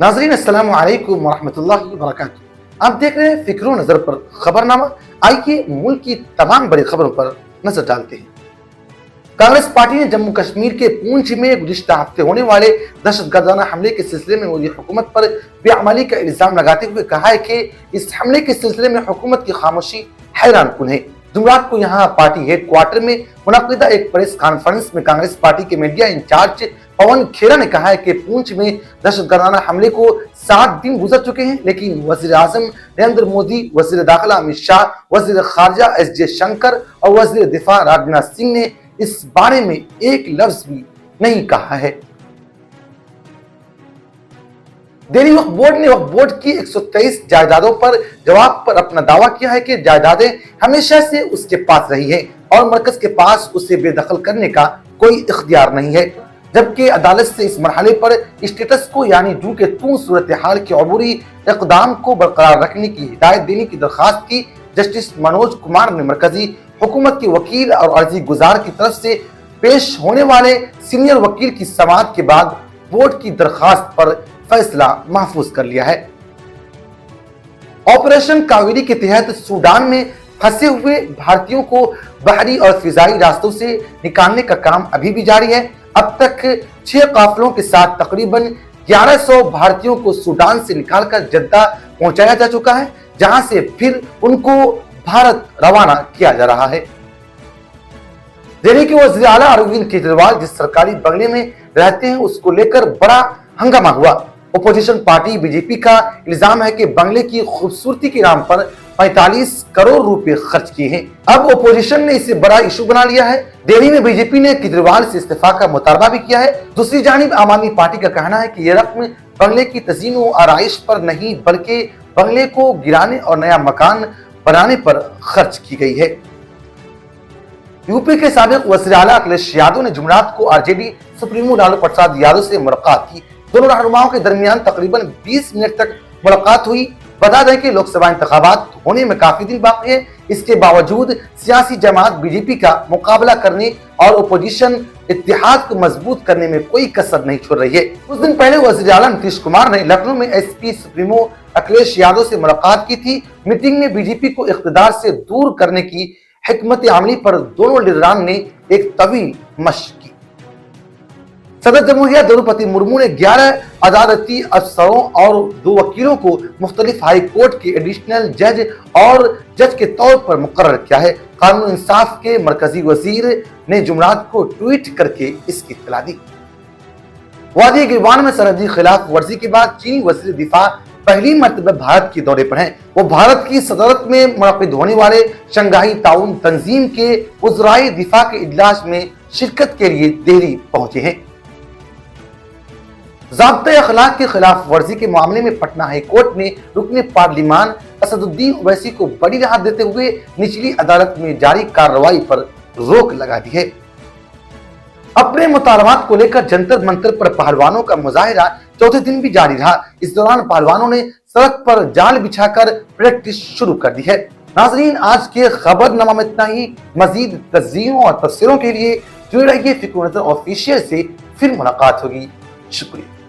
नाजरीन अस्सलाम वालेकुम वरहमतुल्लाहि वबरकातुहू। आप देख रहे हैं फिक्रो नजर पर खबरनामा। आइए मुल्क की तमाम बड़ी खबरों पर नजर डालते हैं। कांग्रेस पार्टी ने जम्मू कश्मीर के पूंछ में गुज़िश्ता हफ्ते होने वाले दहशतगर्दाना हमले के सिलसिले में मोदी हुकूमत पर बेअमली का इल्जाम लगाते हुए कहा है कि इस हमले के सिलसिले में हुकूमत की खामोशी हैरानकुन है। जुमरात को यहाँ पार्टी हेडक्वार्टर में मुनक्किदा एक प्रेस कॉन्फ्रेंस में कांग्रेस पार्टी के मीडिया इंचार्ज पवन खेरा ने कहा है कि पूंछ में दहशतगर्दाना हमले को 7 दिन गुजर चुके हैं, लेकिन वजीर आजम नरेंद्र मोदी, वजीर दाखिला अमित शाह, वजीर खारजा एस जयशंकर और वजीर दिफा राजनाथ सिंह ने इस बारे में एक लफ्ज भी नहीं कहा है। दिल्ली वक्फ बोर्ड ने वक्फ बोर्ड की 123 जायदादों पर जवाब पर अपना दावा किया है कि जायदादें हमेशा से उसके पास रही है और मरकज के पास उसे बेदखल करने का कोई इख्तियार नहीं है, जबकि अदालत से इस मरहले पर स्टेटस को यानी जू के तू सूरत हाल के अबूरी इकदाम को बरकरार रखने की हिदायत देने की दरखास्त की जस्टिस मनोज कुमार ने मरकजी हुकूमत के वकील और अर्जी गुजार की तरफ से पेश होने वाले सीनियर वकील की समाअत के बाद बोर्ड की दरखास्त पर फैसला महफूज कर लिया है। ऑपरेशन कावेरी के तहत सूडान में फंसे हुए भारतीयों को बहरी और फिजाई रास्तों से निकालने का काम अभी भी जारी है। अब तक 6 काफिलों के साथ तकरीबन 1100 भारतीयों को सूडान से निकालकर जद्दा पहुंचाया जा चुका है, जहां से फिर उनको भारत रवाना किया जा रहा है। दिल्ली के वज़ीर आला अरविंद केजरीवाल जिस सरकारी बंगले में रहते हैं उसको लेकर बड़ा हंगामा हुआ। अपोजिशन पार्टी बीजेपी का इल्जाम है कि बंगले की खूबसूरती के नाम पर 45 करोड़ रुपए खर्च किए हैं। अब अपोजिशन ने इसे बड़ा इशू बना लिया है। दिल्ली में बीजेपी ने केजरीवाल से इस्तीफा का मुतालबा भी किया है। दूसरी जानिब आम आदमी पार्टी का कहना है कि यह रकम बंगले की तज़ीन व आराइश पर नहीं बल्कि बंगले को गिराने और नया मकान बनाने पर खर्च की गई है। यूपी के साबिक वज़ीर आला अखिलेश यादव ने जुमरात को आरजेडी सुप्रीमो लालू प्रसाद यादव से मुलाकात की। दोनों रहनुमाओं के दरमियान तकरीबन 20 मिनट तक मुलाकात हुई। बता दें कि लोकसभा इंतखाबात होने में काफी दिन बाकी है। इसके बावजूद सियासी जमात बीजेपी का मुकाबला करने और ओपोजिशन इत्तेहाद को मजबूत करने में कोई कसर नहीं छोड़ रही है। कुछ दिन पहले वज़ीर आला नीतीश कुमार ने लखनऊ में एसपी सुप्रीमो अखिलेश यादव से मुलाकात की थी। मीटिंग में बीजेपी को इख्तिदार से दूर करने की हिकमत अमली पर दोनों लीडरान ने एक तवील मशक की। सदर जमहूरिया द्रौपदी मुर्मू ने 11 अदालती अफसरों और 2 वकीलों को मुख्तलिफ हाई कोर्ट के एडिशनल जज और जज के तौर पर मुकर्रर किया है। कानून इंसाफ के मरकजी वजीर ने जुमरात को ट्वीट करके इसकी इत्तला दी। वादी गिरवान में सरहदी खिलाफ वर्जी के बाद चीनी वजीर दिफा पहली मर्तबा भारत के दौरे पर हैं। वो भारत की सदरत में मुनक्किद होने वाले शंघाई ताउन तंजीम के वज़राए दिफा के इजलास में शिरकत के लिए दिल्ली पहुंचे हैं। ज़ाब्ते अखलाक की खिलाफ वर्जी के मामले में पटना हाई कोर्ट ने रुकने पार्लिमान असदुद्दीन ओवैसी को बड़ी राहत देते हुए निचली अदालत में जारी कार्रवाई पर रोक लगा दी है। अपने मुतालबात को लेकर जंतर मंतर पर पहलवानों का मुजाहिरा चौथे दिन भी जारी रहा। इस दौरान पहलवानों ने सड़क पर जाल बिछाकर प्रैक्टिस शुरू कर दी है। नाजरीन, आज के खबरनामा में इतना ही। मजीद तस्वीरों और तफसीरों के लिए जुड़े रहिए फिक्रो नजर ऑफिशियल से। फिर मुलाकात होगी। शुक्रिया।